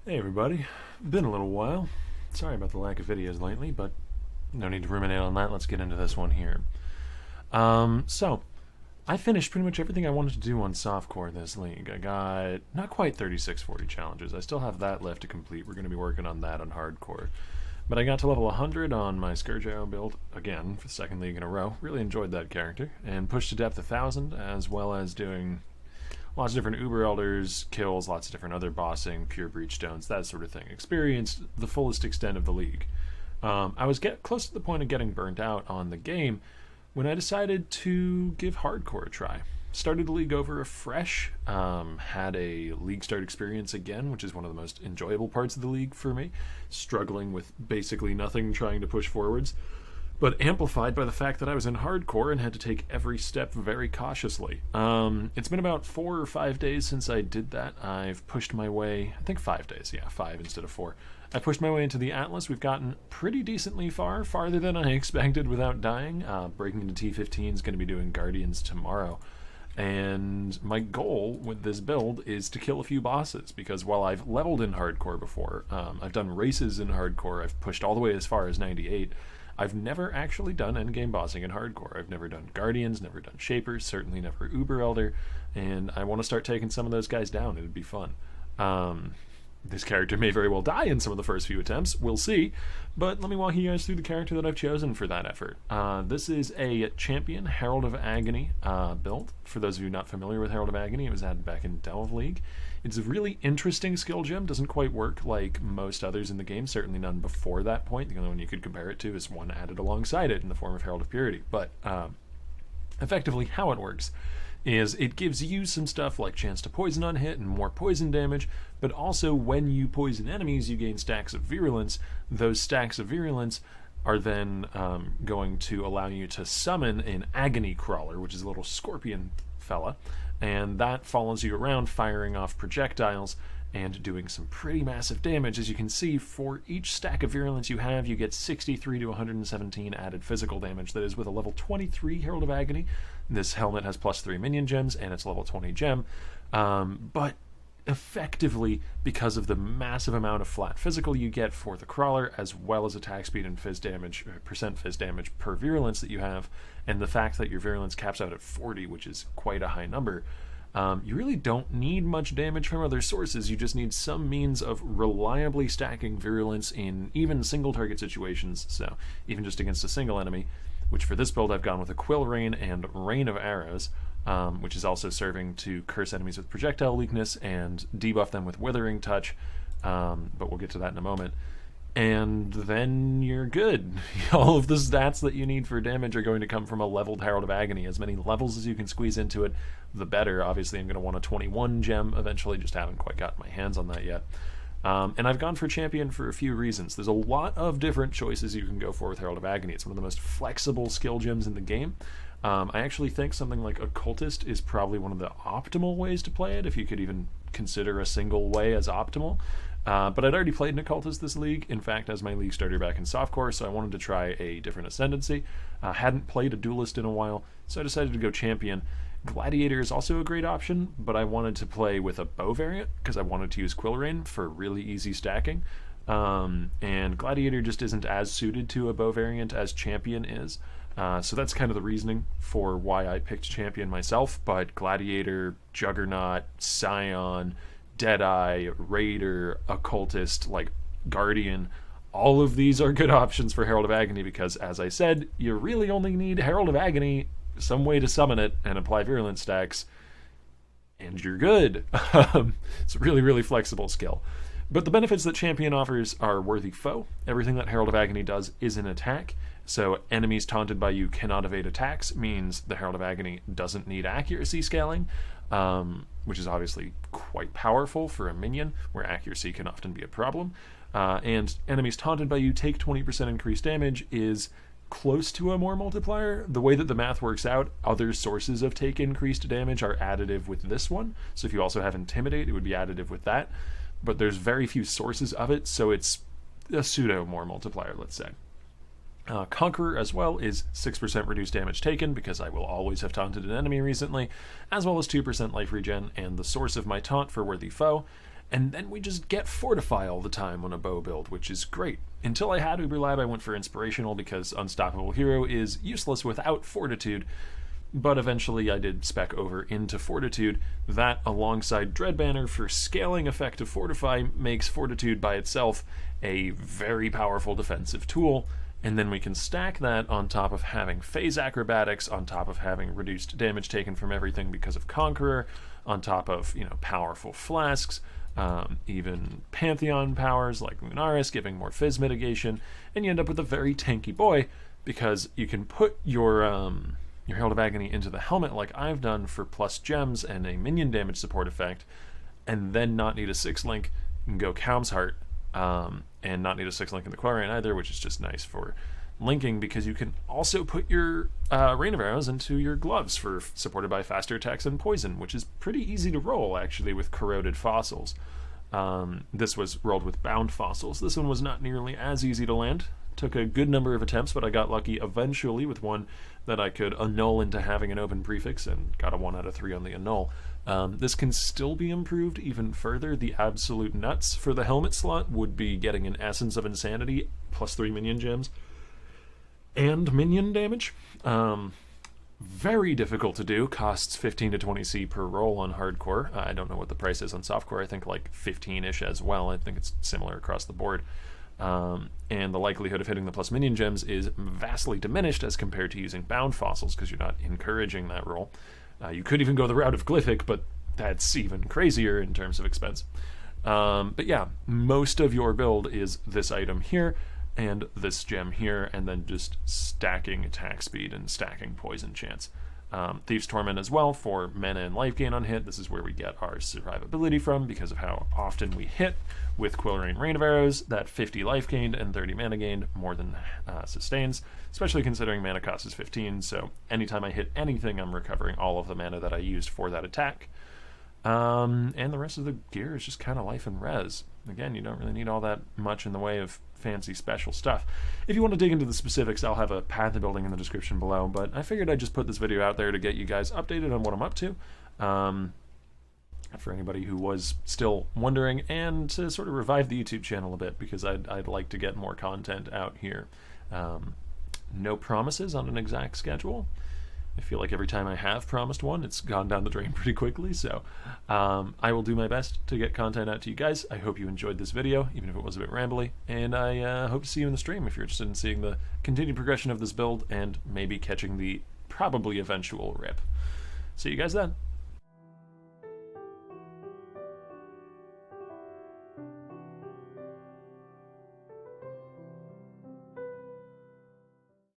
Hey everybody, been a little while. Sorry about the lack of videos lately, but no need to ruminate on that. Let's get into this one here. So I finished pretty much everything I wanted to do on softcore this league. I got not quite 3640 challenges. I still have that left to complete. We're going to be working on that on hardcore. But I got to level 100 on my Scourgeo build, again, for the second league in a row. Really enjoyed that character. And pushed to depth 1000, as well as doing lots of different Uber Elders, kills, lots of different other bossing, pure breach stones, that sort of thing. Experienced the fullest extent of the league. I was close to the point of getting burnt out on the game when I decided to give hardcore a try. Started the league over afresh, had a league start experience again, which is one of the most enjoyable parts of the league for me, struggling with basically nothing, trying to push forwards, but amplified by the fact that I was in hardcore and had to take every step very cautiously. It's been about 4 or 5 days since I did that. I've pushed my way, I think 5 days, yeah, 5 instead of 4. I pushed my way into the Atlas. We've gotten pretty decently far, farther than I expected without dying. Breaking into T15 is going to be doing Guardians tomorrow. And my goal with this build is to kill a few bosses, because while I've leveled in hardcore before, I've done races in hardcore, I've pushed all the way as far as 98, I've never actually done endgame bossing in hardcore. I've never done Guardians, never done Shapers, certainly never Uber Elder, and I want to start taking some of those guys down. It'd be fun. This character may very well die in some of the first few attempts. We'll see. But let me walk you guys through the character that I've chosen for that effort. This is a Champion Herald of Agony build. For those of you not familiar with Herald of Agony, it was added back in Delve League. It's a really interesting skill gem. Doesn't quite work like most others in the game. Certainly none before that point. The only one you could compare it to is one added alongside it in the form of Herald of Purity. But effectively, how it works is it gives you some stuff like chance to poison on hit and more poison damage, but also when you poison enemies, you gain stacks of virulence. Those stacks of virulence are then going to allow you to summon an agony crawler, which is a little scorpion fella, and that follows you around firing off projectiles and doing some pretty massive damage. As you can see, for each stack of virulence you have, you get 63 to 117 added physical damage. That is with a level 23 Herald of Agony. This helmet has plus 3 minion gems, and it's level 20 gem. But effectively, because of the massive amount of flat physical you get for the crawler, as well as attack speed and fizz damage, percent fizz damage per virulence that you have, and the fact that your virulence caps out at 40, which is quite a high number, you really don't need much damage from other sources. You just need some means of reliably stacking virulence in even single target situations, so even just against a single enemy, which for this build I've gone with a Quill Rain and Rain of Arrows, which is also serving to curse enemies with projectile weakness and debuff them with Withering Touch, but we'll get to that in a moment. And then you're good. All of the stats that you need for damage are going to come from a leveled Herald of Agony. As many levels as you can squeeze into it, the better. Obviously, I'm going to want a 21 gem eventually, just haven't quite gotten my hands on that yet. And I've gone for Champion for a few reasons. There's a lot of different choices you can go for with Herald of Agony. It's one of the most flexible skill gems in the game. I actually think something like Occultist is probably one of the optimal ways to play it, if you could even consider a single way as optimal. But I'd already played an Occultist this league, in fact, as my league starter back in softcore, so I wanted to try a different Ascendancy. Hadn't played a Duelist in a while, so I decided to go Champion. Gladiator is also a great option, but I wanted to play with a bow variant, because I wanted to use Quill Rain for really easy stacking. And Gladiator just isn't as suited to a bow variant as Champion is. So that's kind of the reasoning for why I picked Champion myself, but Gladiator, Juggernaut, Scion, Deadeye, Raider, Occultist, like Guardian, all of these are good options for Herald of Agony because, as I said, you really only need Herald of Agony, some way to summon it, and apply virulence stacks, and you're good. It's a really, really flexible skill. But the benefits that Champion offers are Worthy Foe. Everything that Herald of Agony does is an attack, so enemies taunted by you cannot evade attacks, means the Herald of Agony doesn't need accuracy scaling, which is obviously quite powerful for a minion, where accuracy can often be a problem. And enemies taunted by you take 20% increased damage is close to a more multiplier. The way that the math works out, other sources of take increased damage are additive with this one. So if you also have Intimidate, it would be additive with that. But there's very few sources of it, so it's a pseudo more multiplier, let's say. Conqueror as well is 6% reduced damage taken, because I will always have taunted an enemy recently, as well as 2% life regen, and the source of my taunt for Worthy Foe And then we just get Fortify all the time on a bow build, which is great. Until I had Uber Lab, I went for Inspirational because Unstoppable Hero is useless without Fortitude, but eventually I did spec over into Fortitude. That, alongside Dread Banner for scaling effect of Fortify, makes Fortitude by itself a very powerful defensive tool, and then we can stack that on top of having Phase Acrobatics, on top of having reduced damage taken from everything because of Conqueror, on top of, powerful flasks, even Pantheon powers like Lunaris giving more Fizz mitigation, and you end up with a very tanky boy because you can put your Herald of Agony into the helmet like I've done for plus gems and a minion damage support effect, and then not need a 6-link and go Calm's Heart, and not need a 6-link in the Quarian either, which is just nice for linking because you can also put your Rain of Arrows into your gloves for supported by faster attacks and poison, which is pretty easy to roll actually with corroded fossils. This was rolled with bound fossils. This one was not nearly as easy to land. Took a good number of attempts, but I got lucky eventually with one that I could annul into having an open prefix and got a 1 out of 3 on the annul. This can still be improved even further. The absolute nuts for the helmet slot would be getting an Essence of Insanity plus 3 minion gems and minion damage. Very difficult to do. Costs 15 to 20 C per roll on hardcore. I don't know what the price is on softcore. I think like 15-ish as well. I think it's similar across the board. And the likelihood of hitting the plus minion gems is vastly diminished as compared to using bound fossils because you're not encouraging that roll. You could even go the route of Glyphic, but that's even crazier in terms of expense. But yeah, most of your build is this item here and this gem here, and then just stacking attack speed and stacking poison chance. Thief's Torment as well for mana and life gain on hit. This is where we get our survivability from because of how often we hit with Quillrain Rain of Arrows. That 50 life gained and 30 mana gained more than sustains, especially considering mana cost is 15, so anytime I hit anything I'm recovering all of the mana that I used for that attack. And the rest of the gear is just kind of life and res. Again, you don't really need all that much in the way of fancy special stuff. If you want to dig into the specifics, I'll have a path to building in the description below, but I figured I'd just put this video out there to get you guys updated on what I'm up to. For anybody who was still wondering, and to sort of revive the YouTube channel a bit, because I'd like to get more content out here. No promises on an exact schedule. I feel like every time I have promised one, it's gone down the drain pretty quickly, so I will do my best to get content out to you guys. I hope you enjoyed this video, even if it was a bit rambly, and I hope to see you in the stream if you're interested in seeing the continued progression of this build and maybe catching the probably eventual rip. See you guys then.